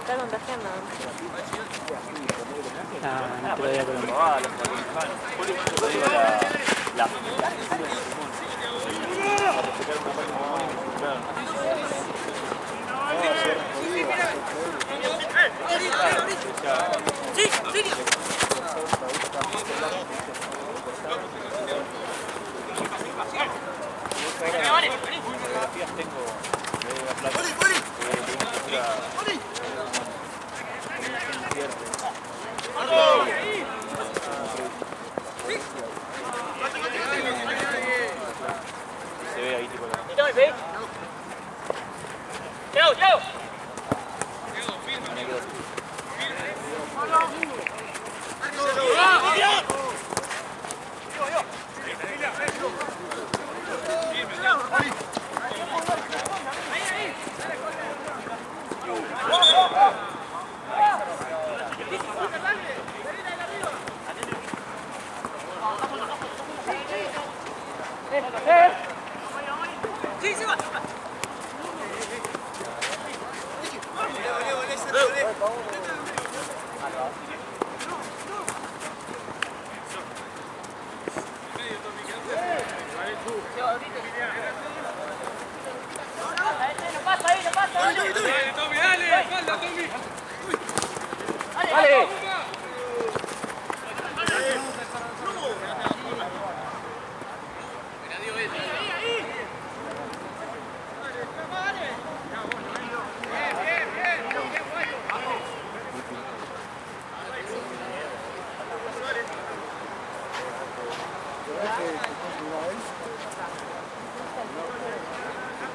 está contagiando. No te lo digo con se ve ahí tipo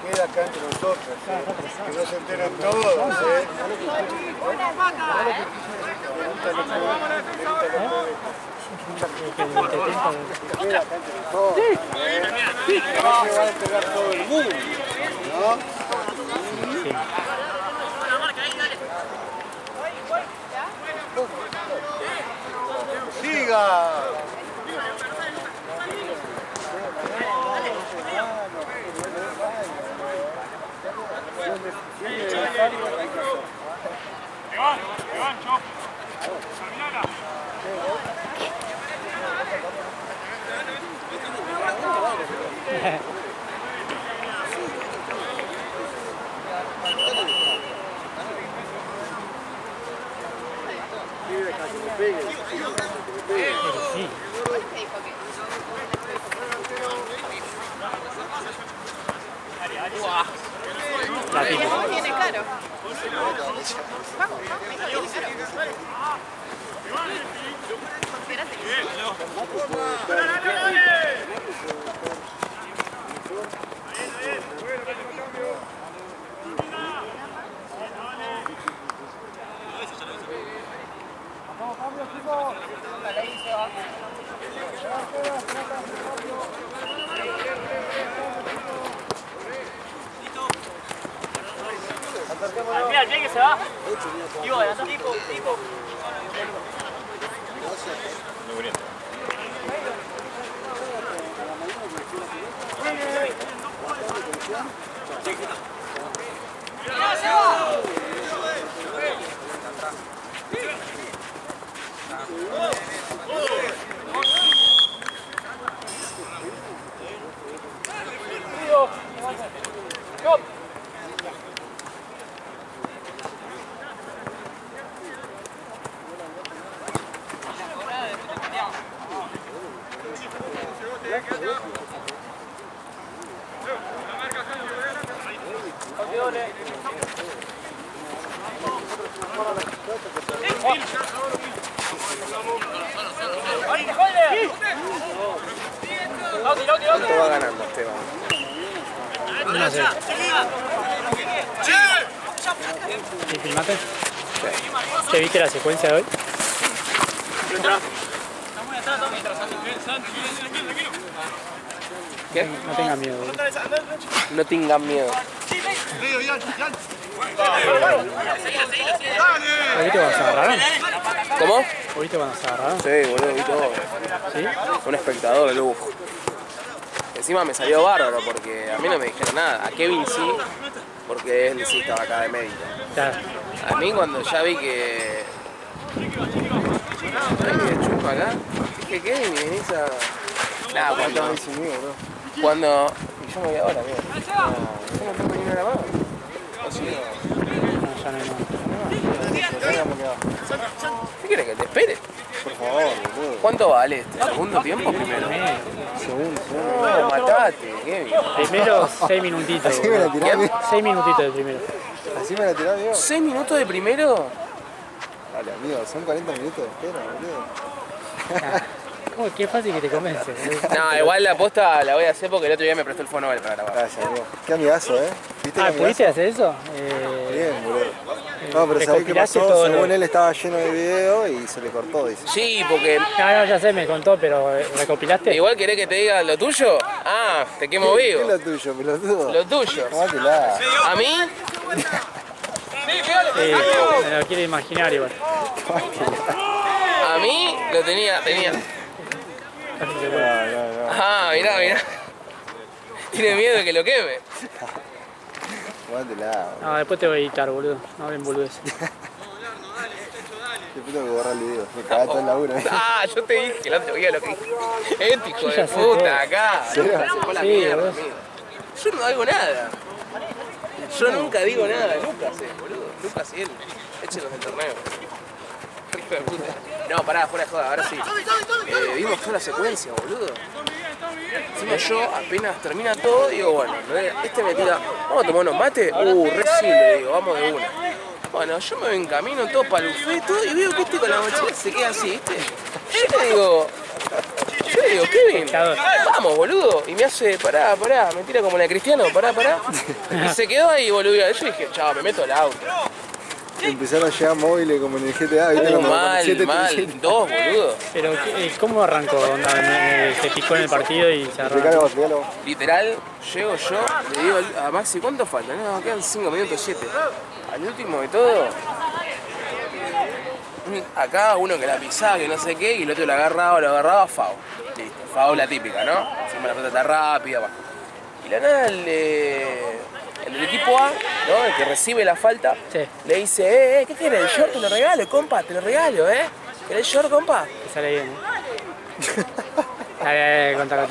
Queda acá entre nosotros, que no se enteren todos, Queda acá entre nosotros, no se va a enterar todo el mundo, ¿no? ¡Siga! La pila. Viene caro. Mira, el pie que se va. Tipo, tipo. muy bien. ¿Cuánto va ganando Esteban? 1-0. ¿Y filmaste? ¿Te viste la secuencia de hoy? ¿Qué? No tengas miedo. No tengan miedo. ¿Lo viste cuando se agarraron? ¿Cómo? ¿Lo viste cuando se agarraron? Sí, boludo, vi todo. ¿Sí? Un espectador de lujo. Encima me salió bárbaro porque a mí no me dijeron nada. A Kevin sí, porque él sí estaba acá de médico. Claro. A mí cuando ya vi que... chupa acá. ¿Qué Kevin? ¿Y venís a...? Nah, cuando... Cuando... Y yo me voy ahora, amigo. Yo no tengo ni una más. ¿O sí? No, ya no hay más. ¿Qué querés que te espere? Por favor, boludo. ¿Cuánto vale este? ¿Segundo tiempo primero? Segundo. No, matate, Kevin. Primero 6 minutitos. Así me la tirás, amigo. 6 minutitos de primero. Así me la tirás, amigo. ¿6 minutos de primero? Dale, amigo, son 40 minutos de espera, boludo. ¿Cómo? Qué fácil que te convence. No, igual la posta la voy a hacer porque el otro día me prestó el Fonovel para grabar. Gracias, amigo. Qué amigazo, ¿eh? ¿Viste qué ¿Pudiste amigazo? hacer eso? Bien, boludo. No, pero ¿sabés qué recopilaste pasó? todo Según lo- él estaba lleno de video y se le cortó, dice. Sí, porque... No, ya sé, me contó, pero ¿recopilaste? Igual querés que te diga lo tuyo. Ah, te quemo ¿Qué es vivo. lo tuyo, pelotudo? Lo tuyo. Tomátela. ¿A mí? Sí, me lo quiero imaginar igual. A mí lo tenía. Casi seguro. No. Ah, mirá. Tiene miedo de que lo queme. Tomátela. No, después te voy a editar, boludo. No hablen boludeces. Después tengo que borrar el video. Me cagaste todo el laburo, ¿eh? Ah, yo te dije el otro día lo que dije. Este hijo Yo de ya sé puta, todo. acá. ¿Serio? Se fue la Sí, mierda, boludo. amigo. Yo no hago nada. Yo nunca digo nada. Lucas, boludo. Lucas y él. Échenos del torneo. Hijo de puta. No, pará, fuera de joda, ahora sí. Vimos toda la secuencia, boludo. Encima yo apenas termina todo, digo, bueno, este me tira, vamos a tomar unos mates, recién le digo, vamos de una. Bueno, yo me encamino todo para el buffet todo, y veo que este con la mochila se queda así, ¿viste? Yo le digo, Kevin, vamos, boludo. Y me hace, pará, me tira como la de Cristiano, pará. Y se quedó ahí, boludo. Yo dije, chao, me meto al auto. Empezaron a llegar móviles como en el GTA, ¿viste? Cuando Mal, 737. dos, boludo. Pero, ¿cómo arrancó? Onda, se picó en el partido y se arrancó. Explícalo. Literal, llego yo, le digo a Maxi, ¿cuánto falta? No, quedan 5 minutos, 7. Al último de todo, acá uno que la pisaba, que no sé qué, y el otro lo agarraba, FAO. Listo, FAO la típica, ¿no? Encima la pelota está rápida, va. Y la nada, el del equipo A, ¿no? El que recibe la falta, Sí. le dice, ¿qué quieres? ¿El short? Te lo regalo, compa, te lo regalo, ¿eh? ¿Querés short, compa? Te sale bien, ¿eh? Dale, contá.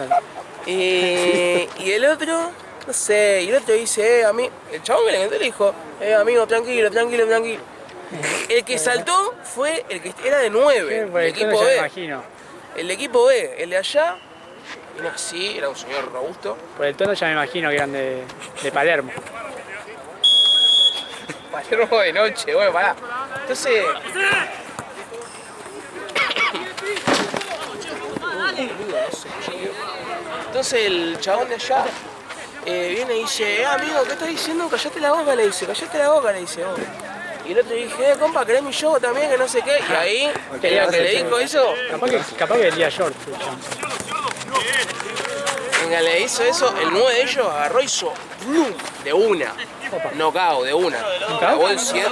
Y el otro, no sé, y el otro dice, a mí, el chabón que le contó le dijo, amigo, tranquilo. El que saltó fue el que era de 9, el equipo ya me B. imagino. El equipo B, el de allá, y no así, era un señor robusto. Por el tono ya me imagino que eran de Palermo. Palermo de noche, bueno, pará. Entonces... Entonces el chabón de allá viene y dice, amigo, ¿qué estás diciendo? Callate la boca, le dice, vos. Y el otro dije, compa, ¿querés mi show también? Que no sé qué. Y ahí, que le dijo eso, Capaz que vendía short. venga, le hizo eso, el 9 de ellos agarró y hizo ¡blum! De una. Knockout, de una. Clavó el 100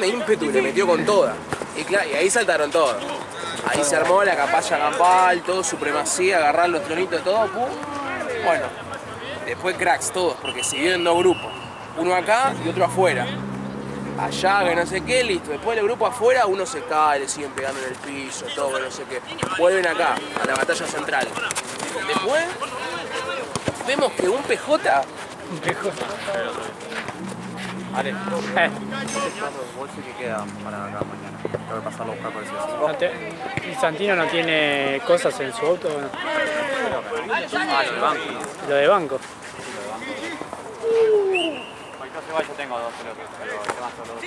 de ímpetu y le metió con toda. Y ahí saltaron todos. Ahí se armó la capalla campal, todo, supremacía, agarrar los tronitos, todo, pum. Bueno, después cracks todos, porque siguieron dos grupos. Uno acá y otro afuera. Allá, que no sé qué, listo. Después del grupo afuera, uno se cae, le siguen pegando en el piso, todo, que no sé qué. Vuelven acá, a la batalla central. Después, vemos que un PJ... Ale, el bolso que queda para acá mañana. Tengo que pasarlo a buscar por eso. ¿Y Santino no tiene cosas en su auto? ¿No? Ah, el banco. Lo de banco. Ahorita se va, yo tengo dos pelotas, pero el tema son los dos.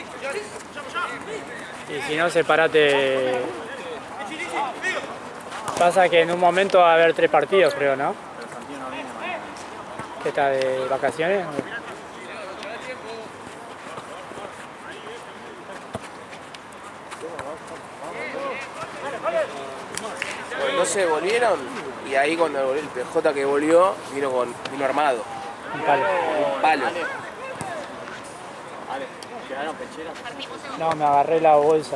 Y si no, separate. Pasa que en un momento va a haber 3 partidos, creo, ¿no? Pero Santino no viene mañana. ¿Qué está de vacaciones? No se volvieron y ahí cuando volvió el PJ que volvió vino armado, Un palo. un palo. Ale, ¿quedaron pecheras? No, me agarré la bolsa.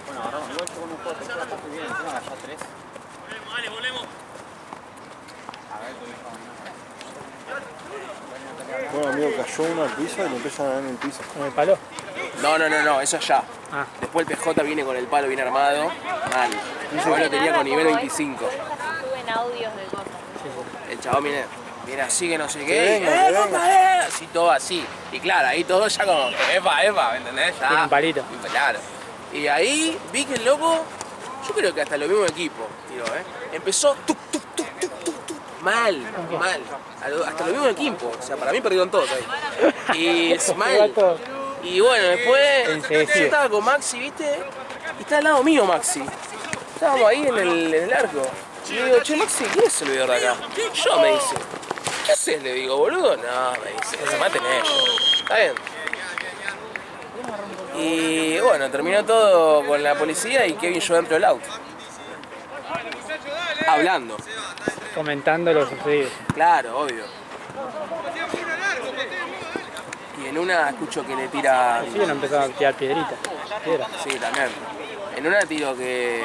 Bueno, agarramos. Igual yo con un juego de pecheras está muy bien. Encima allá 3. A ver, tú mismo mañana. Bueno, amigo, cayó uno al piso y le empiezan a dar en el piso. ¿Con el palo? No, eso ya. Ah. Después el PJ viene con el palo bien armado. Mal. El chabón lo tenía con nivel 25. Suben audios de cosas. El chabón viene así que no sé Que qué. venga, que venga. Así todo así. Y claro, ahí todo ya como, epa, ¿me entendés? Ya. Tiene un palito. Claro. Y ahí vi que el loco, yo creo que hasta lo mismo equipo, tiró, empezó tuc, tuc, tuc, tuc, tuc, tuc. Mal. Hasta lo mismo equipo. O sea, para mí perdieron todos ahí. Y es mal. Y bueno, después yo estaba con Maxi, ¿viste? Y está al lado mío Maxi. Estábamos ahí en el arco. Y le digo, che Maxi, ¿quién es el veedor de acá? Yo, me dice. ¿Qué haces? Le digo, boludo. No, me dice, se maten ellos. Está bien. Y bueno, terminó todo con la policía y Kevin yo dentro del auto. Hablando. Comentando lo sucedido. Claro, obvio. Y en una escucho que le tira... Sí, no empezaron a tirar piedritas. Piedra. Sí, también. En una tiro que...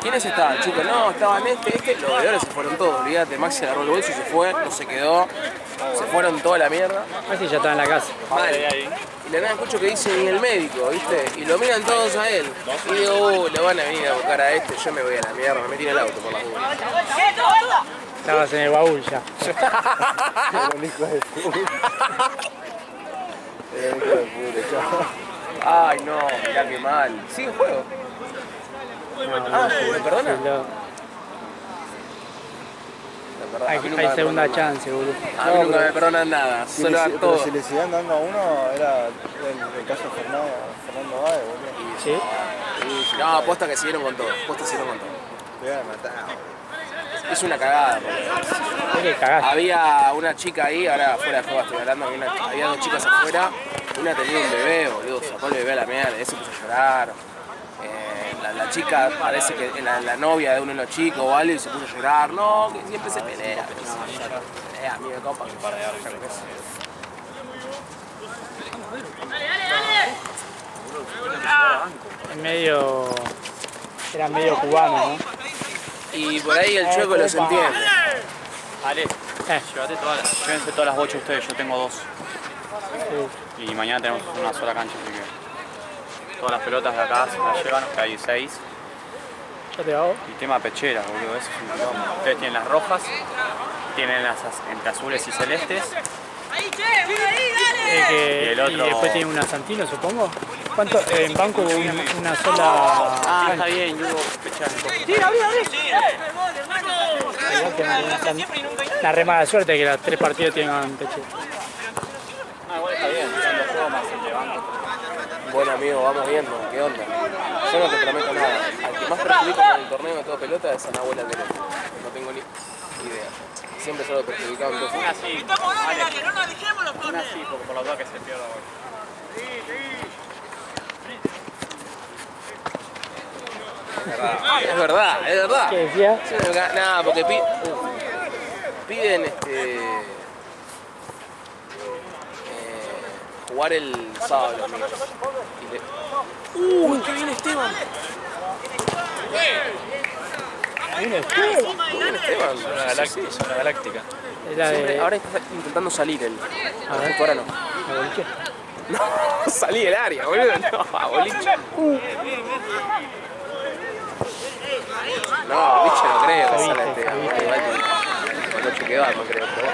¿Quiénes estaban, chicos? No, estaban este. Los veedores se fueron todos, olvídate. Maxi agarró el bolso y se fue, no se quedó. Se fueron toda la mierda. Así ya estaba en la casa. Mal. Y de nada escucho que dice ni el médico, ¿viste? Y lo miran todos a él. Y digo, lo van a venir a buscar a este, yo me voy a la mierda, me metí en el auto por las dudas. Estabas en el baúl ya. Era un hijo de puta. Era un hijo de puta, chaval. Ay, no, mirá qué mal. ¿Sigue el juego? ¿me perdona? Hay segunda chance, boludo. A mí nunca me perdonan nada, Si solo a pero todo. si le siguen dando a uno, era el caso de Fernando Báez, boludo. ¿Sí? No, aposta que siguieron con todo, Te iban a matar, boludo. Es una cagada, boludo. Es que cagaste. Había una chica ahí, ahora fuera de juego estoy hablando, había dos chicas afuera, una tenía un bebé, boludo, sacó el bebé a la mierda, ese se puso a llorar. La chica parece que la novia de uno de los chicos o algo y se puso a llorar, no, que siempre se pelea, pero sí, pelea, amigo de copa, que para de Era medio cubano, ¿no? Y por ahí el chueco los entiende. Ale, llévense todas las bochas ustedes, yo tengo 2. Sí. Y mañana tenemos una sola cancha, así que todas las pelotas de acá se las llevan, que hay 6. Yo te hago. Y tema pechera, boludo, eso es un quilombo. Ustedes tienen las rojas, tienen las entre azules y celestes. Y el otro- después tiene una Santino, supongo. ¿Cuánto? En banco hubo una sola. Ah, está bien, yo pechera. La remada de suerte que los 3 partidos tengan pecho. Ah, igual está bien, son 2 juegos más el de banco. Bueno amigo, vamos viendo, ¿qué onda? Yo no te prometo nada. Al que más perjudico con el torneo de todo pelota es a Nahuel Alderete. No tengo ni idea. Siempre solo perjudicado en todo. Una así, una así, porque por las dudas que se pierda hoy. Es verdad. ¿Qué decía? Nada, porque piden jugar el sábado los amigos. ¡Qué bien Esteban! ¿Viene después? Bien Esteban. Es una galáctica. Era de. Ahora está intentando salir él. A ver. Ahora no. ¿A boliche? No, salí del área, boludo. No, a boliche. No, boliche no creo que sale Esteban. Igual cuando chequeó no creo, pero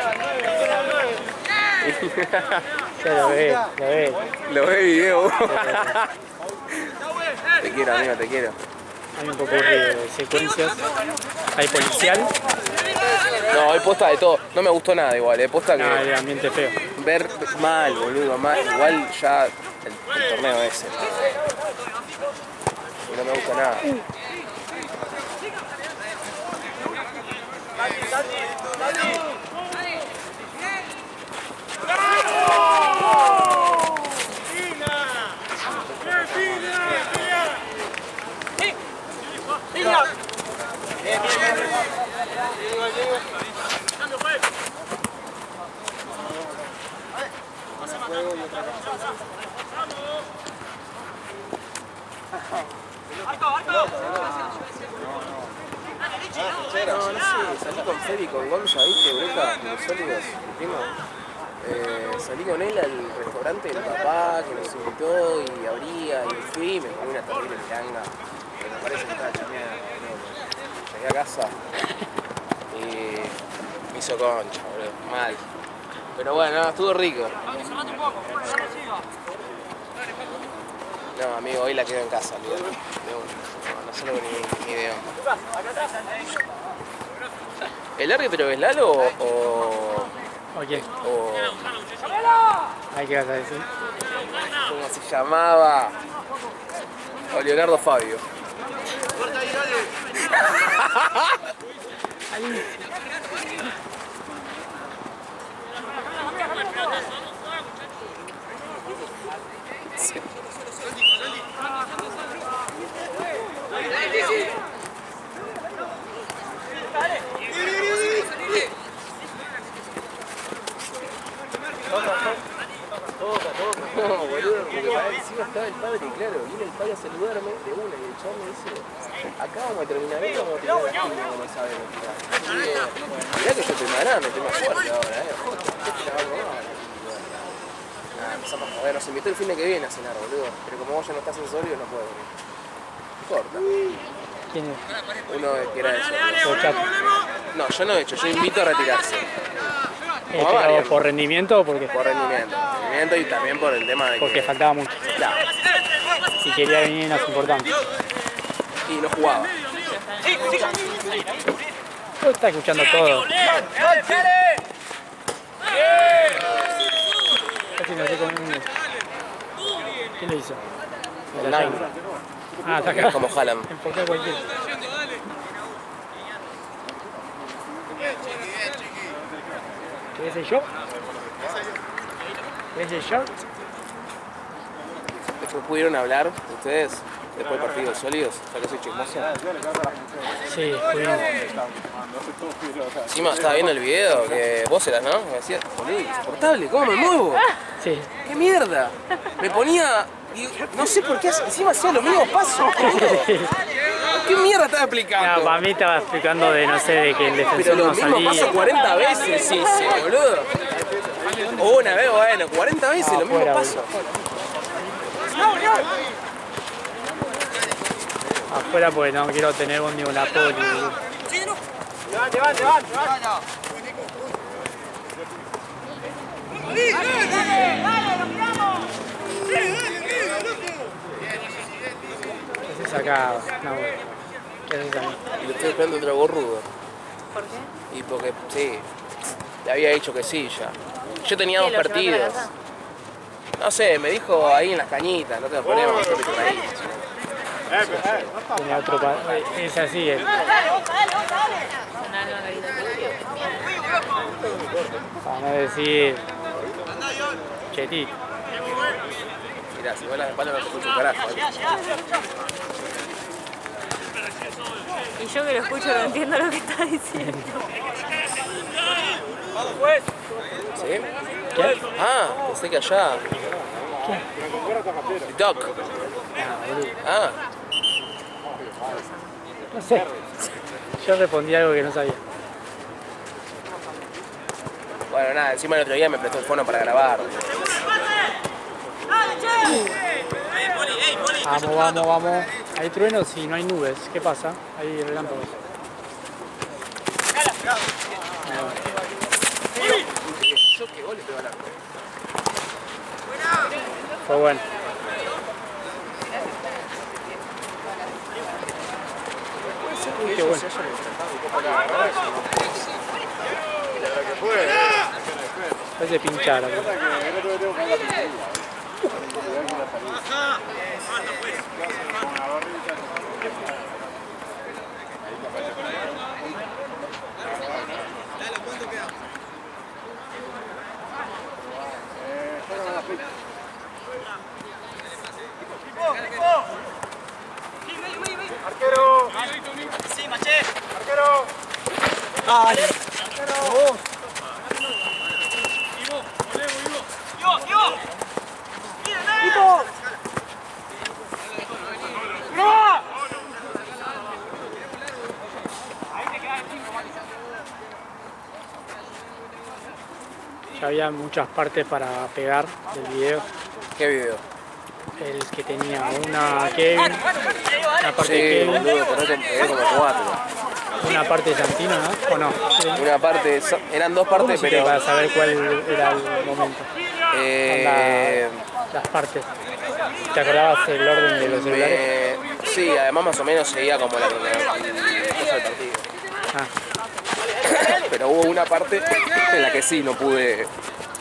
Ya lo ves, lo ves. lo ve video. Te quiero, amigo, te quiero. Hay un poco de secuencias. Hay policial. No, hay posta de todo. No me gustó nada igual, posta que No, el ambiente feo. ver mal, boludo, mal. Igual ya el torneo ese. Y no me gusta nada. No sé, salí con Fede y con Gonza, ¿viste? Bruta, muy sólidos, dijimos. salí con él al restaurante del papá que nos invitó y abría y fui y me comí una terrible piranga. Me parece que estaba chameada. Llegué a casa y me hizo concha, boludo. Mal. Pero bueno, no, estuvo rico. No, amigo, hoy la quedo en casa, olvidate. No sé lo que ni idea. ¿El árbitro es Lalo o...? ¿O quién? o Ay, ¿qué vas a decir? ¿cómo se llamaba? O Leonardo Fabio. No, boludo, porque encima estaba el padre y claro, viene el padre a saludarme de una y el chabón me dice, acá vamos a terminar bien, vamos a terminar aquí, no sabemos. Mirá que yo estoy más grande, estoy más fuerte ahora, empezamos a joder, nos invitó el fin de que viene a cenar, boludo, pero como vos ya no estás en Sorio no puedo venir. Corta. ¿Quién es? Uno que era de Sorio. ¿O Chapo? No, yo no he hecho, yo invito a retirarse. ¿Pero por rendimiento o por qué? Por rendimiento y también por el tema de que... Porque faltaba mucho. Claro, Si quería venir no es importante. y no jugaba. Está escuchando todo. Casi no sé con un... ¿Quién lo hizo? El Nine. Ah, está acá. Como Haaland. Enfocá cualquiera. ¿Querés el short? ¿Querés el short? Después pudieron hablar ustedes, después del partido sólidos, ya que soy chismoso. Sí, pudimos. Encima estaba viendo el video, que vos eras, ¿no? Me decías, boludo, insoportable, ¿cómo me muevo? Sí. ¡Qué mierda! Me ponía, y no sé por qué, encima hacía los mismos pasos, boludo. ¿Qué mierda estaba explicando? No, para mí estaba explicando de, no sé, de que el Pero defensor los no mismos salía. pasos 40 veces, sí, boludo. Una vez, bueno, 40 veces los mismos Afuera, pasos. Afuera porque no quiero tener bondi con la poli. ¿Qué haces acá? No, ¿qué haces acá? Y le estoy esperando otro gorrudo. ¿Por qué? Y porque, sí, le había dicho que sí ya. Yo tenía dos ¿Qué, lo llevó para partidos. casa? No sé, me dijo ahí en las cañitas, no te ponemos a hacer ahí. Tiene otro es así. Un alma caritativo. Para no decir chetito. Mirá, si vos las espaldas no te escucho un carajo. Y yo que lo escucho no entiendo lo que está diciendo. ¿Sí? ¿Qué? Ah, pensé que allá. ¿Qué? Doc. Ah, No sé. Yo respondí algo que no sabía. bueno, nada, encima el otro día me prestó el fono para grabar. Vamos, vamos, vamos. ¿Hay truenos? Sí, no hay nubes. ¿Qué pasa? Hay relámpagos. Yo qué gol le pego al arco. Fue bueno. Qué bueno. Parece pinchar acá. Arquero. Sí, Maché. Arquero. Dale. Arquero. ¡Ivo! ¡No! Ya había había muchas partes para pegar del video. ¿Qué video? El que tenía una Kevin, una parte de Sí, Kevin, boludo, pero no te pegué como 4. una parte de Santino, ¿no? ¿O no? Una parte, eran dos ¿Cómo partes, hiciste pero... para saber cuál era el momento? Las partes. ¿Te acordabas el orden de los celulares? Sí, además más o menos seguía como la cosa del partido. Ah, Pero hubo una parte en la que sí no pude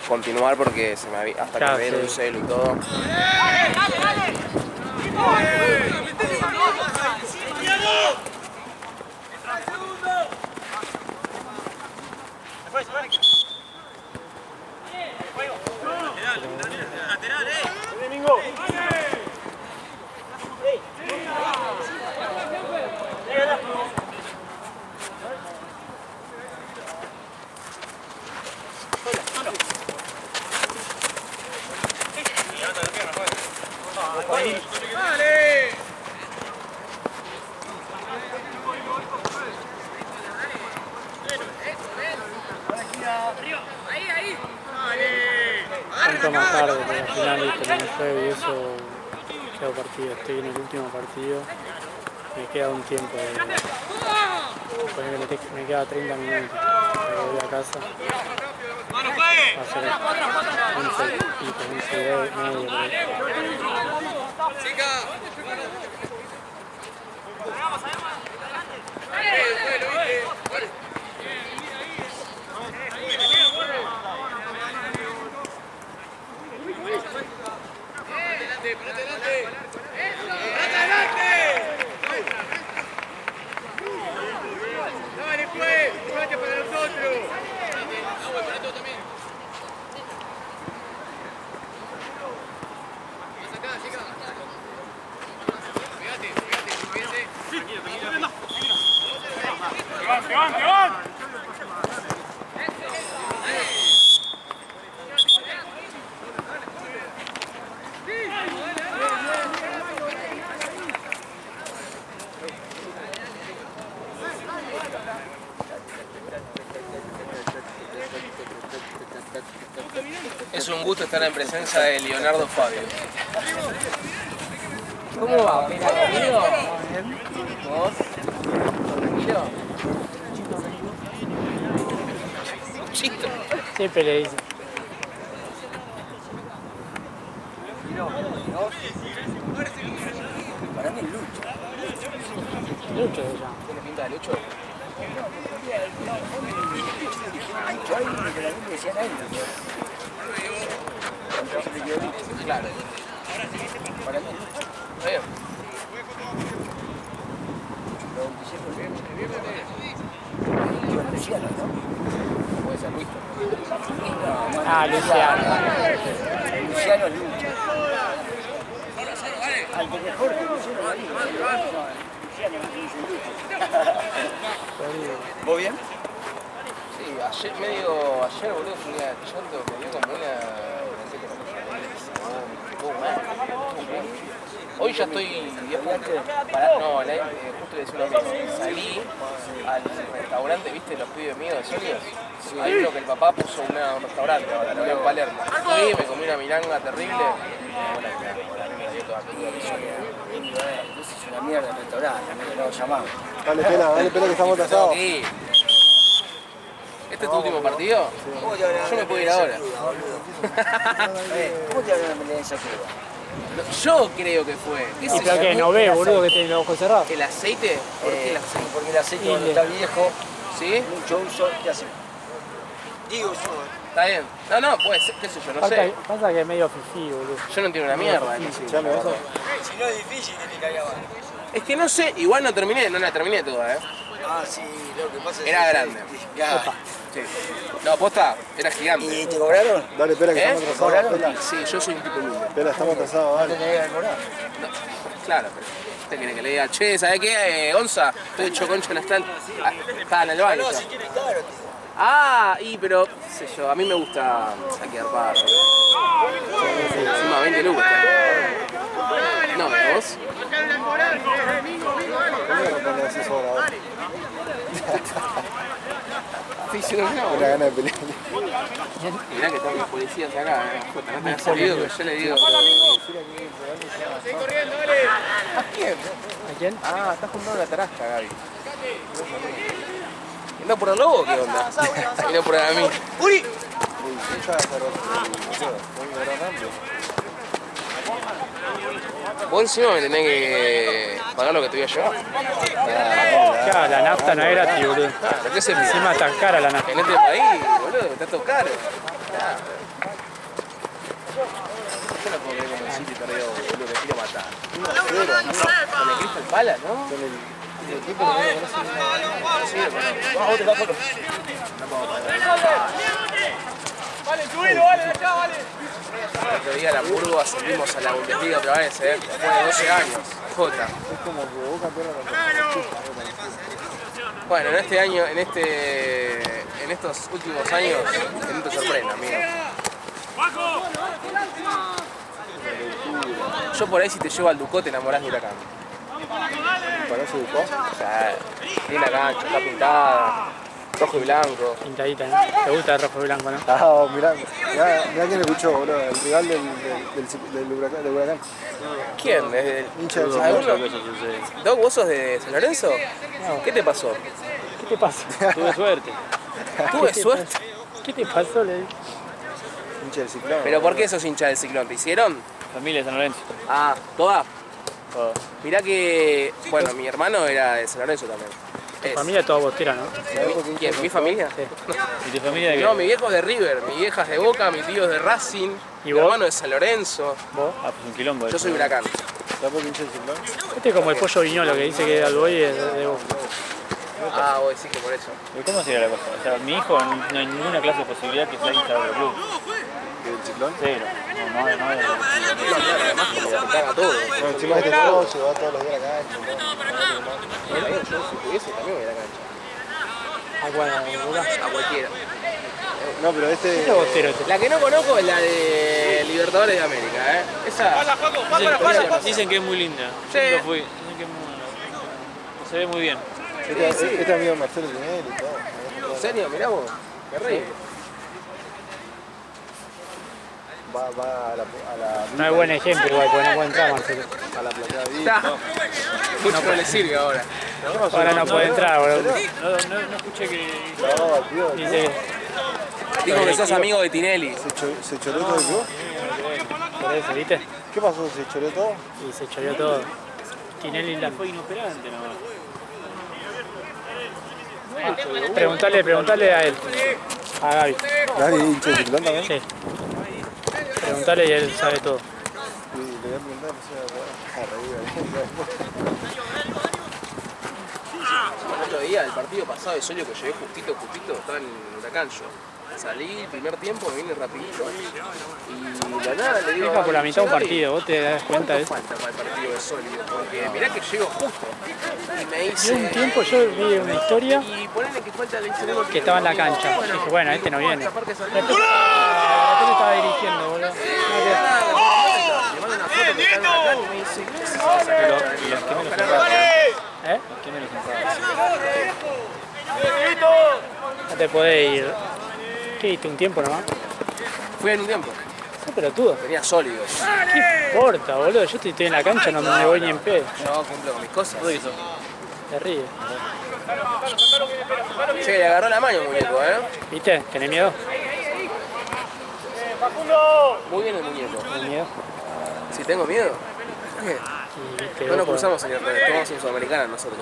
continuar porque se me había, hasta Claro, que me dieron un sí. celu y todo. tanto más tarde, porque al final viste, me fue y eso quedó partido. Estoy en el último partido, me queda un tiempo. Me queda 30 minutos. Me voy a casa. Va a ser 11 y 11 y medio. Por ahí. Es un gusto estar en presencia de Leonardo Fabio. ¿Cómo va? ¿Pena conmigo? ¿Vos? ¿Tranquilo? Chito. Siempre le dice. Para mí es Lucho. Lucho se llama. ¿Tiene pinta de Lucho? Lucho ahí, que la gente decía a él. Claro. Para mí es Lucho. ¿Está bien? Luciano, ¿no? Puede ser Luis. Ah, Luciano. Luciano es Lucho. Al que mejor que Luciano María. Luciano no se dice Lucho. ¿Vos bien? Sí, ayer, boludo, fui a llanto, me dio como una... Hoy ya estoy 10 puntos. No, justo le decía una amiga, salí al restaurante, ¿viste? Los pibes míos de Sonios. Hay uno que el papá puso un restaurante ahora, lo veo en Palermo. Fui, me comí una milanga terrible. Me dio toda cruda de Sonia. Entonces es una mierda el restaurante, amigo, lo llamamos. Dale pena que estamos atrasados. Sí. ¿Este es tu último partido? Yo me puedo ir ahora. ¿Cómo te hablan de esa cruda? Yo creo que fue. ¿Qué Y sé pero yo? que no ve, boludo, que tiene los ojos cerrados. ¿El aceite? ¿Por qué el aceite? Porque el aceite cuando está viejo, ¿Sí? mucho uso, ¿qué hace? Digo yo, Está bien. No, puede ser, qué sé yo, no sé. Pasa que es medio fifí, boludo. Yo no entiendo una mierda. Ya me vas a... Si no es difícil, que te cagaba. Es que no sé, igual no la terminé toda, Ah, sí, lo que pasa es que... Era grande. Ya. Sí. No, posta, era gigante. ¿Y te cobraron? Dale, espera que ¿Eh? estamos atrasados. Pela, Sí, yo soy un tipo humilde. Pela, estamos atrasados, No dale. te tenés que cobrar. Claro, pero usted quiere que le diga, che, ¿sabés qué? Onza, estoy hecho concha en la stand. Ah, estaba en el baño. No, ya. si quieres caro. Pero, qué sé yo, a mí me gusta saquear paro. Encima 20 lucas. No, ¿vos? ¿Cómo no pones eso ahora? estoy diciendo que no. Una gana de pelear. Mirá que tengo los policías acá, Jota, no te has salido, que yo le digo. ¿A quién? ¿A quién? Ah, estás juntando la tarasca, Gaby. ¿Anda por el lobo o qué onda? Y no por a mí. ¡Uy! Vos encima me tenés que pagar lo que te voy a llevar. Claro, la nafta no es gratis, boludo. Claro, ¿qué se me Encima está cara la nafta. en este país, boludo, está todo caro. Claro. Yo no puedo creer como el City perdió, boludo, que quiero matar. 1-0, ¿no? Con el Crystal Palace, ¿no? Con el equipo que no conoce nada. Sí, bueno. Vamos, te bajo. Vale, subilo, vale, de acá, vale. El otro día la Burgo ascendimos a la Bundesliga otra vez, después de 12 años. Jota. Es como que Boca pierde la Bueno, en este año, en estos últimos años, que no te sorprenda, amigo. Yo por ahí si te llevo al Ducó te enamorás de Huracán. Parece Ducó. O sea, tiene la cancha, está pintada, rojo y blanco. Pintadita, ¿no? ¿Te gusta el rojo y blanco, no? Ah, mirá quién escuchó, boludo. El rival del Huracán. ¿Quién? ¿Es del Hincha del ¿alguno? Ciclón. ¿Doc, vos sos de San Lorenzo? ¿Qué te pasó? ¿Qué te pasa? Tuve suerte. Tuve suerte. ¿Qué te pasó, le dije? Hincha del Ciclón. ¿Pero por qué sos hincha del Ciclón? ¿Te hicieron? Familia de San Lorenzo. Ah, toda. Todo. Mirá que, bueno, mi hermano era de San Lorenzo también. Es. Familia toda bostera, ¿no? ¿Quién? ¿Mi familia? Sí. ¿Y tu familia de qué? No, mi viejo es de River, mi vieja es de Boca, mi tío es de Racing, ¿Y mi vos? hermano es de San Lorenzo, ¿Vos? Ah, pues un quilombo. yo soy Huracán. ¿Sabes por qué hincha del Ciclón? Este es como el pollo viñolo que dice que al boy es de Boca. Ah, vos decís que por eso. ¿Y cómo sería la cosa? O sea, mi hijo no hay ninguna clase de posibilidad que sea hincha del club. ¿Del Ciclón? Cero. No. No, claro, además como se caga todo. Bueno, encima este juego se va todos los días a la cancha. Yo si pudiese también voy a la cancha. Ah, bueno, Boca. A cualquiera. No, pero este... Este es bostero, este. La que no conozco es la de Libertadores de América, ¿eh? Esa... Dicen que es muy linda. Sí. Yo nunca fui. Dicen que es muy... Se ve muy bien. Este amigo Marcelo Tinelli y todo. ¿En serio? Mirá vos. Qué rey. Va a la No es buen ejemplo igual, porque no puede entrar, Marcelo. a la platea de Villa. Mucho no le sirve ahora. Ahora no puede entrar, boludo. No escuché que... No, al tío, Dice Dijo que sos amigo de Tinelli. ¿Se choreó todo el club? por eso, ¿viste? ¿Qué pasó? ¿Se choreó todo? Y se choreó todo. Tinelli la... Fue inoperante nomás. Preguntale a él. A Gaby. ¿Nadie hincha del Ciclón también? Sí. Preguntale y él sabe todo. Y le voy a preguntar, no sé, El otro día, el partido pasado de Solio que llegué justito, estaba en Huracán yo. Salí el primer tiempo, me vine rapidito y la nada le digo... Deja por la mitad un Gaby, partido, vos te das cuenta de ¿cuánto eso. falta para el partido de Solio? Porque mirá que llego justo y me Yo dice... un tiempo yo vi una historia Y ponele que falta el segundo que estaba en la cancha. Dije, bueno, este no viene. Esa parte salió. Después estaba dirigiendo, boludo. Le mando una foto que está en Huracán y me dice... Pero, ¿y los que me los compraron? ¿Eh? ¿Quién me los compraron? No te podés ir. ¿Qué diste? ¿Un tiempo nomás? Fui en un tiempo, Sos pelotudo. tenía sólidos. ¿Qué importa, boludo? Yo estoy en la cancha, no me voy ni en pedo. Yo cumplo con mis cosas. Te ríes. Che, le agarró la mano el muñeco, ¿eh? ¿Viste? ¿Tenés miedo? Muy bien el muñeco. ¿Tenés miedo? Si tengo miedo. ¿Qué? Y viste, No nos vos- cruzamos en Libertadores, tomamos en Sudamericana nosotros.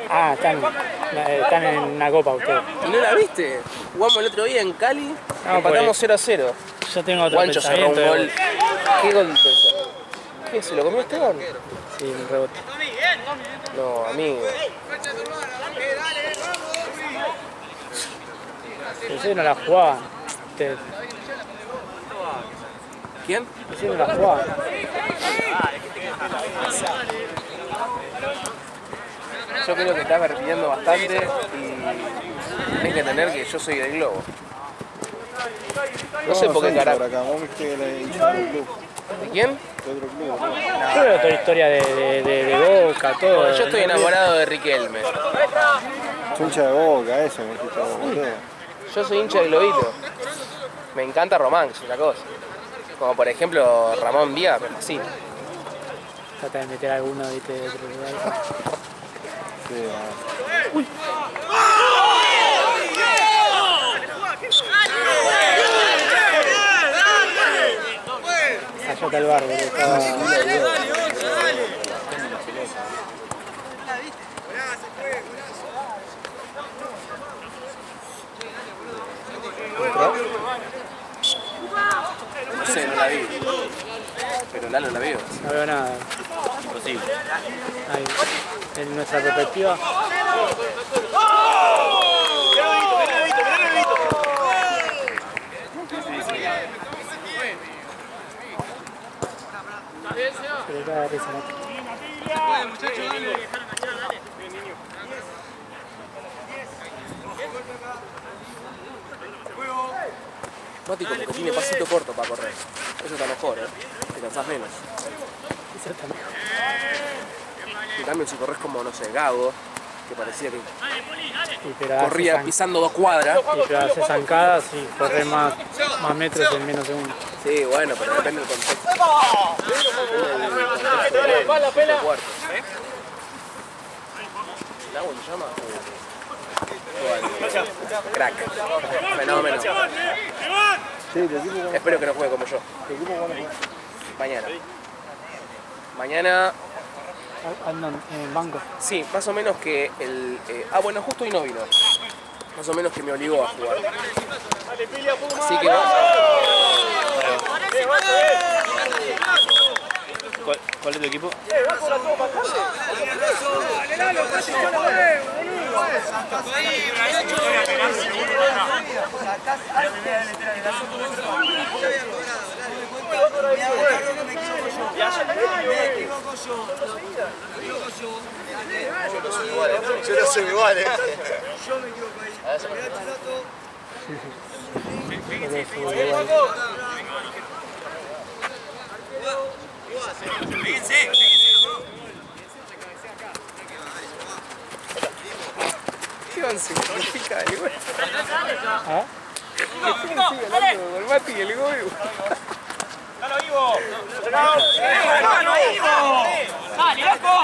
Ah, están en una copa ustedes. ¿Y no la viste? Jugamos el otro día en Cali, No, empatamos 0-0. Yo tengo otro Juancho cerró un pensamiento. gol. ¿Qué gol pensó? ¿Qué? ¿Se lo comió Esteban? Sí, un rebote. No, amigo. Ustedes no la jugaban. Ustedes ¿Quién? no la jugaban. Yo creo que estás repitiendo bastante y tenés que entender que yo soy del Globo. No sé por qué carajo. Acá, vos viste que le hincha de otro club. ¿De quién? De otro club. Yo veo toda la historia de Boca, todo. Yo estoy enamorado de Riquelme. Hincha de Boca, eso me dijiste vos, boludo. Yo soy hincha del Globito. Me encanta Román, es una cosa. Como por ejemplo Ramón Díaz, me fascina. Trata de meter alguno, viste, de otro lugar. Sí, Allá está el bar, boludo. Estaba... No sé, no la vi. Pero Lalo la veo. No veo nada. Imposible. Ahí, en nuestra perspectiva. Se le cae de risa, ¿no? Mati como que tiene pasito corto para correr. Eso está mejor, te cansás menos. Eso está mejor. En cambio si corres como, no sé, Gago, que parecía que Y pero corría hace pisando 2 cuadras. y pero hace zancadas y corre más metros en menos segundos. Sí, bueno, pero depende del contexto. ¿El agua se llama? Crack. Fenómeno. sí, tu equipo cuando Espero que no juegue como yo. tu equipo cuando juega. Mañana. Mañana, Andan en el banco. sí, más o menos que el... bueno, justo hoy no vino. Más o menos que me obligó a jugar. Así que ¿Cuál es tu equipo? Yo no soy igual, ¿qué once significa el gol? ¿Ah? ¿Qué sigue hablando con Mati y el gol? ¡Dale, vivo! ¡Dale, vivo! ¡Dale, loco!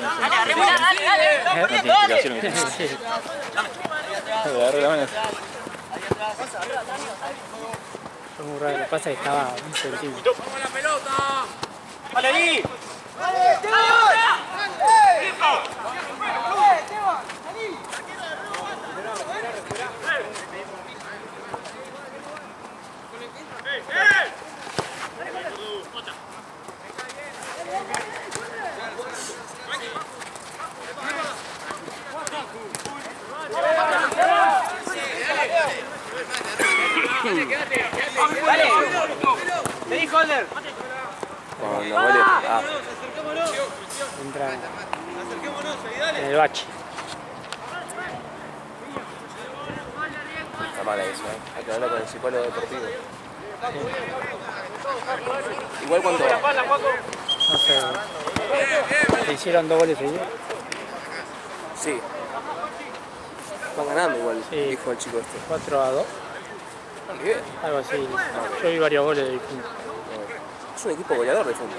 Dale, arriba, dale, dale. Sí. Agarra la mano. Fue muy raro. Lo que pasa es que estaba un centímetro. ¡Dale ahí! ¡Te di Holder! Con los goles. Entra en el bache. Está mal eso, hay que hablar con el psicólogo deportivo. Igual cuánto va. No sé. ¿Se hicieron 2 goles seguidos? Sí. Van ganando igual, Sí. dijo el chico este. 4-2. Muy bien. Algo así. Yo vi varios goles de distintos. Es un equipo goleador de fútbol,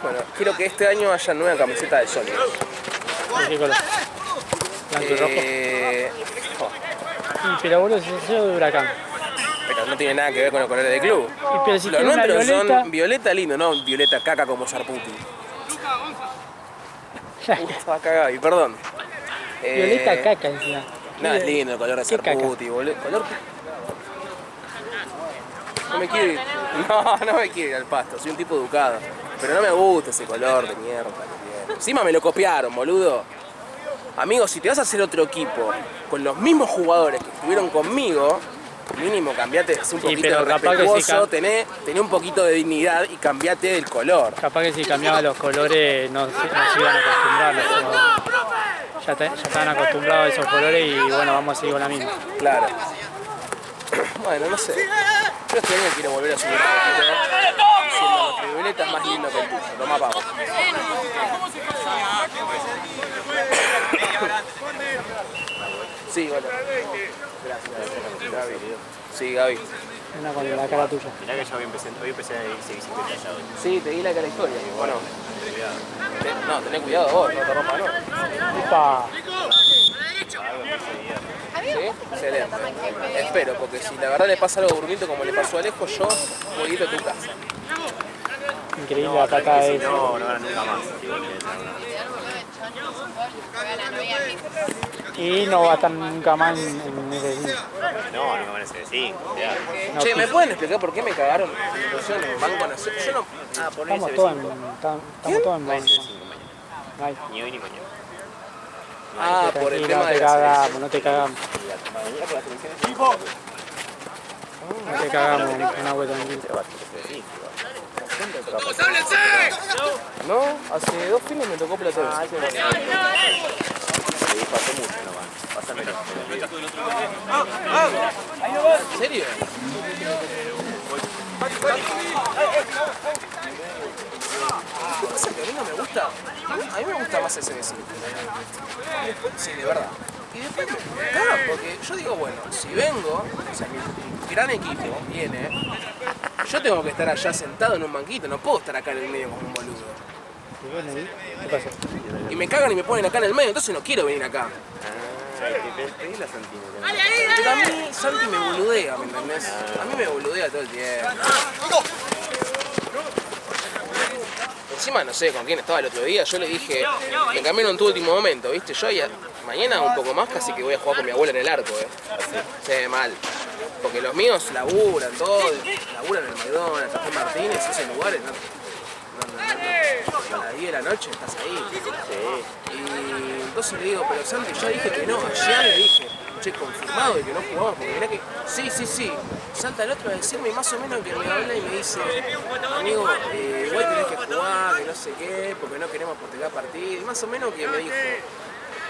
Bueno, quiero que este año haya nueva camiseta de Sony. ¿De qué color? Blanco y rojo. Oh, Pero boludo, si es de Huracán. pero no tiene nada que ver con los colores del club. Y pero si Los tiene una nuestros violeta. son violeta lindo, no violeta caca como Sarputi. Estaba cagado, y perdón. Violeta caca encima. No, es lindo el color de ¿Qué caca? Sarputi, boludo. ¿Color? No me quiero ir. No me quiero ir al pasto, soy un tipo educado. Pero no me gusta ese color de mierda. Encima me lo copiaron, boludo. Amigo, si te vas a hacer otro equipo con los mismos jugadores que estuvieron conmigo, mínimo cambiate, sé un Sí, poquito pero capaz que respetuoso, sí tené un poquito de dignidad y cambiate el color. Capaz que si cambiaba los colores no se iban a acostumbrar los jugadores. ya están acostumbrados a esos colores y bueno, vamos a seguir con la misma. Claro. Bueno, no sé. Yo este año quiero volver a subir un poquito. Siendo nuestro violeta es más lindo que el tuyo. Toma pavo. Sí, bueno. Gracias. Gaby. Sí, Gaby. Una con la cara tuya. Mirá que yo hoy empecé a ir bicicleta ya hoy. Sí, te di la cara historia. Bueno. No, tené cuidado vos, no te rompas, no. ¡Upa! ¿Sí? Excelente. Espero, porque si la verdad le pasa algo a Brunito como le pasó a Alejo, yo voy a ir a tu casa. Increíble la patada de ese. No ganan nunca más. Y no va a estar nunca más en ese No, nunca más en ese 5. no, Che, ¿me pueden explicar por qué me cagaron la situación en el banco nacional? Yo no... Ah, por Estamos ese todos 5. en No hay ese 5 mañana. Ay, Ni hoy ni mañana. Ah, por el tema no de te la cagamos, selección. no te cagamos. Mañana con las elecciones. No te cagamos, una vuelta tranquila. No, hace 2 fines me tocó Platense. Sí, pasó mucho nomás. Pásamelo. ¿En serio? Lo que pasa es que a mí no me gusta. A mí me gusta más ese vecino. Sí, de verdad. Y después me cagan porque yo digo, bueno, si vengo, o sea, mi gran equipo viene, yo tengo que estar allá sentado en un banquito, no puedo estar acá en el medio como un boludo. ¿Qué pasó? Y me cagan y me ponen acá en el medio, entonces no quiero venir acá. Pedí la Santino. Pero a mí Santi me boludea, ¿me entendés? A mí me boludea todo el tiempo. Encima no sé con quién estaba el otro día, yo le dije, me cambiaron en tu último momento, ¿viste? Yo ya, mañana un poco más casi que voy a jugar con mi abuela en el arco, Sí, mal. Porque los míos laburan todo, laburan en el McDonald's, San Juan Martínez, esos lugares, a las 10 de la noche estás ahí. Y entonces le digo, pero Santi, yo dije que no, ayer le dije, che, confirmado de que no jugamos, porque mirá que, sí, salta el otro a decirme más o menos que me habla y me dice, amigo, igual tenés que jugar, que no sé qué, porque no queremos postergar partido, y más o menos que me dijo,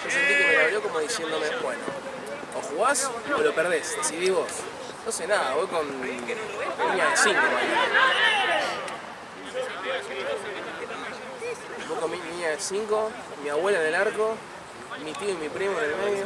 yo sentí que me lo habló como diciéndome, bueno, o jugás o lo perdés, decidí vos. Entonces nada, voy con línea de 5, voy con mi línea de 5, mi abuela en el arco, mi tío y mi primo en el medio.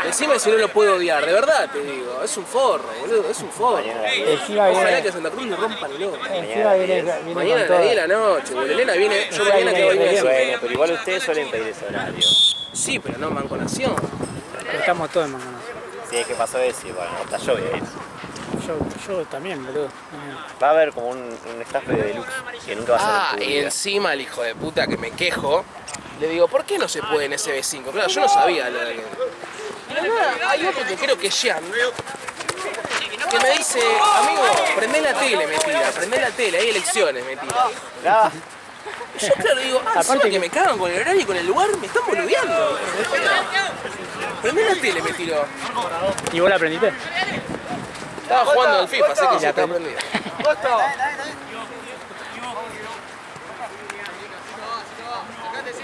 Decime si no lo puedo odiar, de verdad te digo, es un forro, boludo, es un forro. Encima Ojalá viene, que Santa Cruz le rompan el ojo. encima viene Mañana a con las 10 de todo. la noche, boludo. Elena viene, yo mañana que voy a decir. Bueno, pero igual ustedes suelen pedir ese horario. Sí, pero no Banco Nación. Pero estamos todos en Manganá. Sí, es que pasó eso, bueno, hasta yo voy a ir. Yo también, boludo. Va a haber como un estafe de deluxe que nunca va a ser Ah, en tu y vida. encima el hijo de puta que me quejo, le digo, ¿por qué no se puede en SB5? Claro, yo no sabía lo de que... Pero nada, hay otro que creo que es Jean, que me dice, amigo, prendé la tele, me tira, prendé la tele, hay elecciones, me tira. Nada. Yo claro digo, encima que me cagan con el horario y con el lugar, me están boludeando. Prendé la tele, me tiró. ¿Y vos la aprendiste? Estaba jugando al FIFA, sé que ya estaba prendido.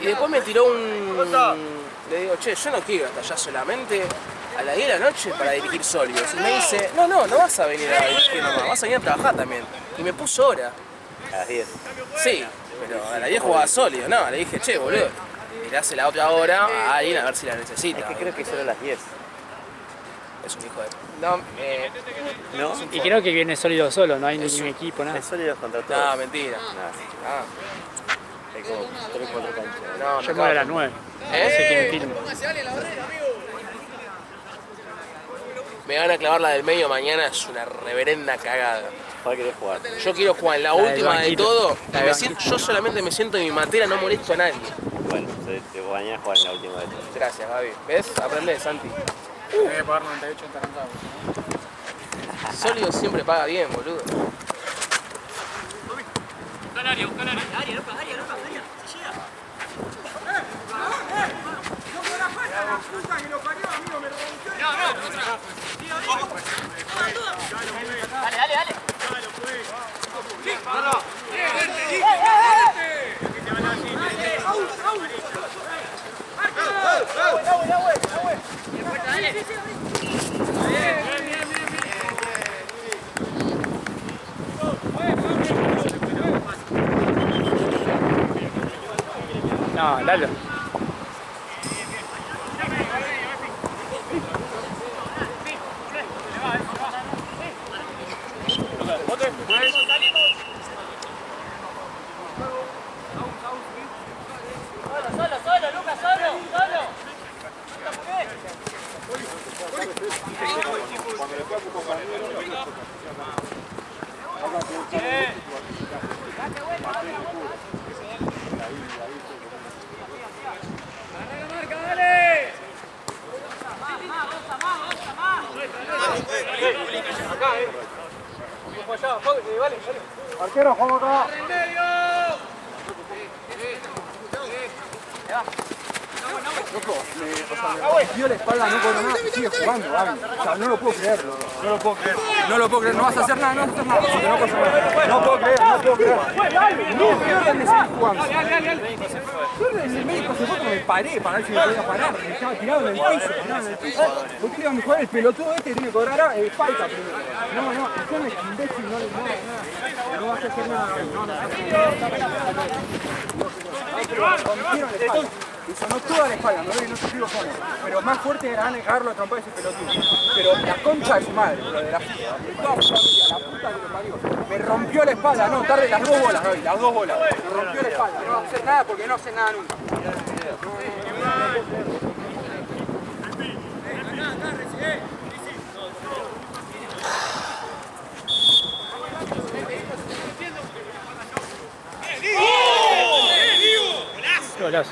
Y después me tiró le digo, che, yo no quiero hasta allá solamente a las 10 de la noche para dirigir sólidos. Y me dice, no vas a venir a dirigir nomás, vas a venir a trabajar también. Y me puso hora. A las 10. Sí, pero a las 10 jugaba sólido. No, le dije, che, boludo, tirase la otra hora a alguien a ver si la necesita. Es que creo que solo a las 10. Es un hijo de... No, ¿No? Y creo que viene sólido solo, no hay ningún equipo, nada. Es sólidos contra todos. no, mentira. Nada. Ah, Hay como 3 o 4 canchas. no, Yo me voy a las 9. No sé quién filma. Me van a clavar la del medio mañana, es una reverenda cagada. ¿Cuál querés jugar? Yo quiero jugar en la La del última de banquito. todo. La del Yo solamente me siento en mi materia, no molesto a nadie. Bueno, mañana jugar en la última de todos. Gracias, Gaby. ¿Ves? Aprende, Santi. Debe pagar 98 en Tarancagua. Sólido siempre paga bien, boludo. Busca el área, busca el área. Área, loca, área. Se llega. Dale. No, Lalo. Solo, Lucas, solo. Cuando le toca a tu compañero, arquero, juego acá. Loco, me dio la espalda, no puedo nada, sigue jugando, Gaby. O sea, no lo puedo creer, loco. No lo puedo creer, no vas a hacer nada, no puedo creer. No pierdan de seguir jugando. El médico se fue porque me paré para ver si me podía parar. Estaba tirado en el piso, ¿Por qué le vamos a jugar el pelotudo este que tiene que cobrar falta primero? No, usted es imbécil, no vas a hacer nada, rompieron la espalda. Y sonó toda la espalda, no te digo cómo. Pero más fuerte era agarrarlo a trompar ese pelotudo. Pero la concha de su madre, lo de la puta. La puta que me parió. Me rompió la espalda, no, tarde las 2 bolas, Gaby, las 2 bolas. Me rompió la espalda, no va a hacer nada porque no hace nada nunca. Golazo.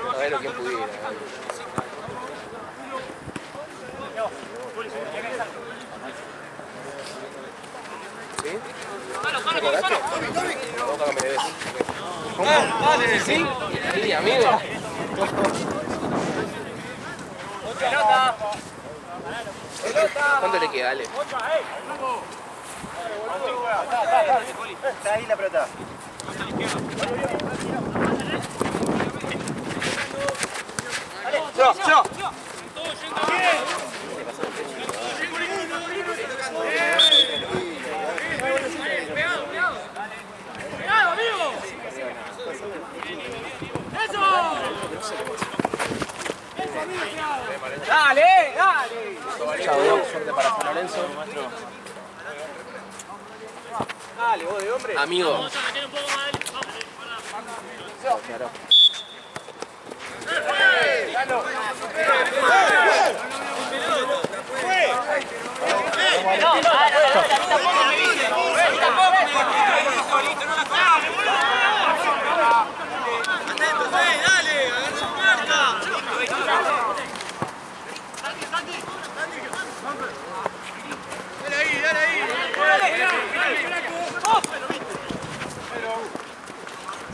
A ver lo que pudiera. ¿Sí? ¿Me cobraste? No, que me debes. ¿Cómo? ¿Sí? Sí, amigo. ¿Cuánto le queda, Ale? Está ahí la pelota. ¡Yo! ¡Dale! Chao, suerte para San Lorenzo. Dale, vos de hombre. Amigo.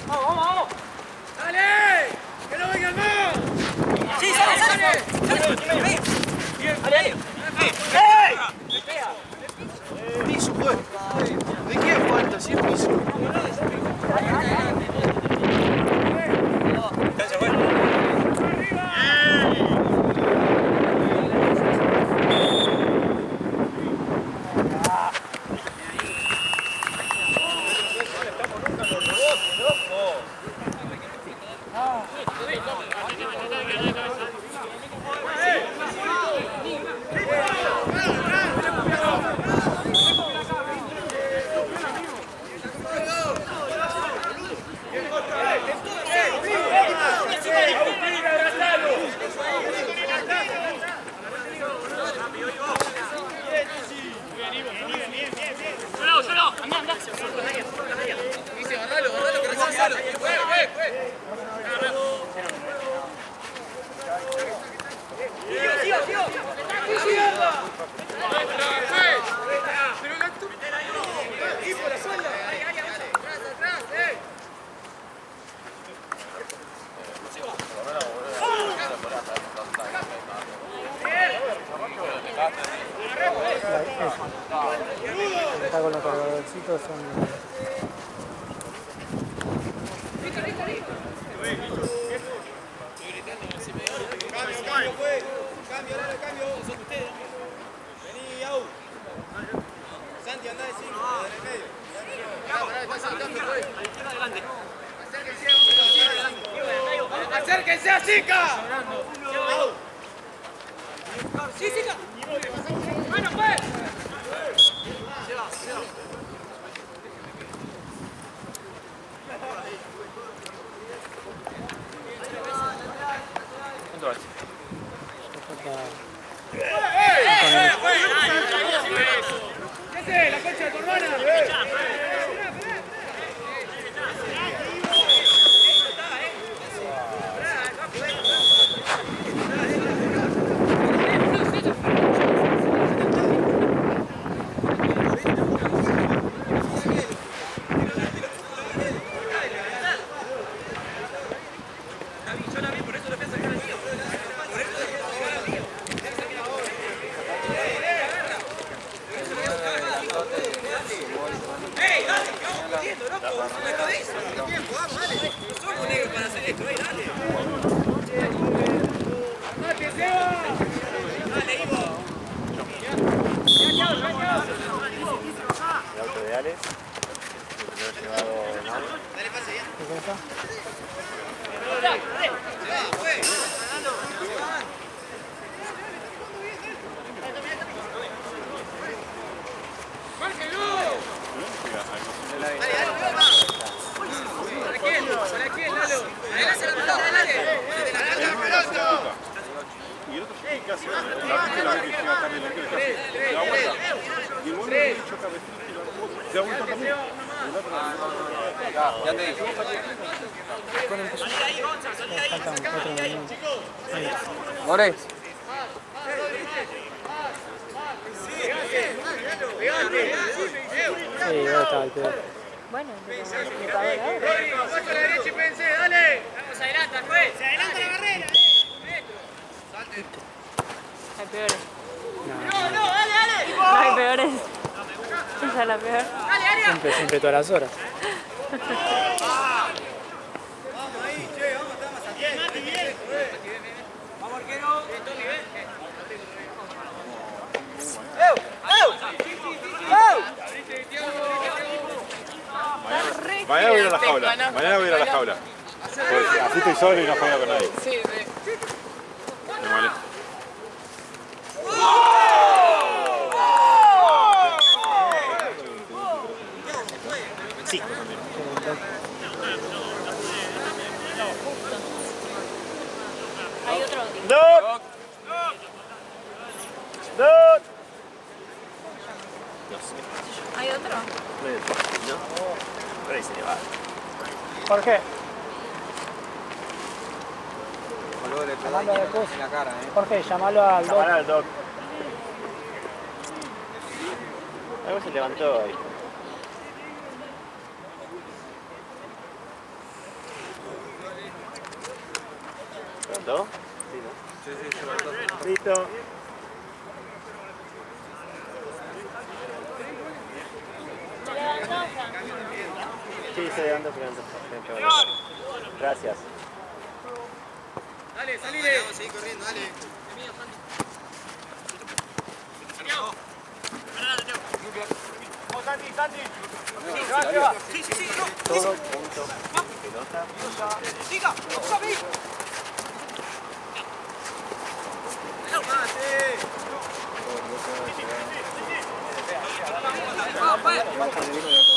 ¡Vamos! ¡Dale! ¡Que no vengan más! ¡Sí, sale! Está con los cargadorcitos son... Santi, anda de 5, en el medio. ¡Acérquense a Chica! ¡Sí, Chica! ¡Bueno, pues! ¡Ese! ¡La concha de tu hermana! Ya te dije. Faltan 4 minutos. More. Sí, ya está el peor. Bueno, pero me pagó la hora. ¡Paso a la derecha y pensé! ¡Dale! ¡Vamos adelante, juez! ¡Se adelanta la barrera! Hay peores. ¡No, no! ¡Dale, dale! No hay peores. Esa es la peor. Siempre todas las horas. Vamos ahí, che, vamos, estamos aquí. Vamos, arquero. Mañana voy a ir a la jaula. Mañana voy a ir a la jaula. Pues, así estoy solo y no juego con nadie. Sí. Me molesta. Sí. Hay otro. ¡No! ¡No! Hay otro. Pero ahí se le va. ¿Por qué? Boludo, le pegó Llamalo después. en la cara, Jorge, llamalo al doc. Llamar al doc. Algo se levantó ahí. ¿Levantó? Sí, ¿no? Sí, se levantó. Listo. Sí, se levantó. Gracias. Dale, salile. Vamos a seguir corriendo, dale. Vamos, Santi, Santi. Sí, sí, sí. Todo punto. Pelota. Siga, Xavi. Baja de uno y otro.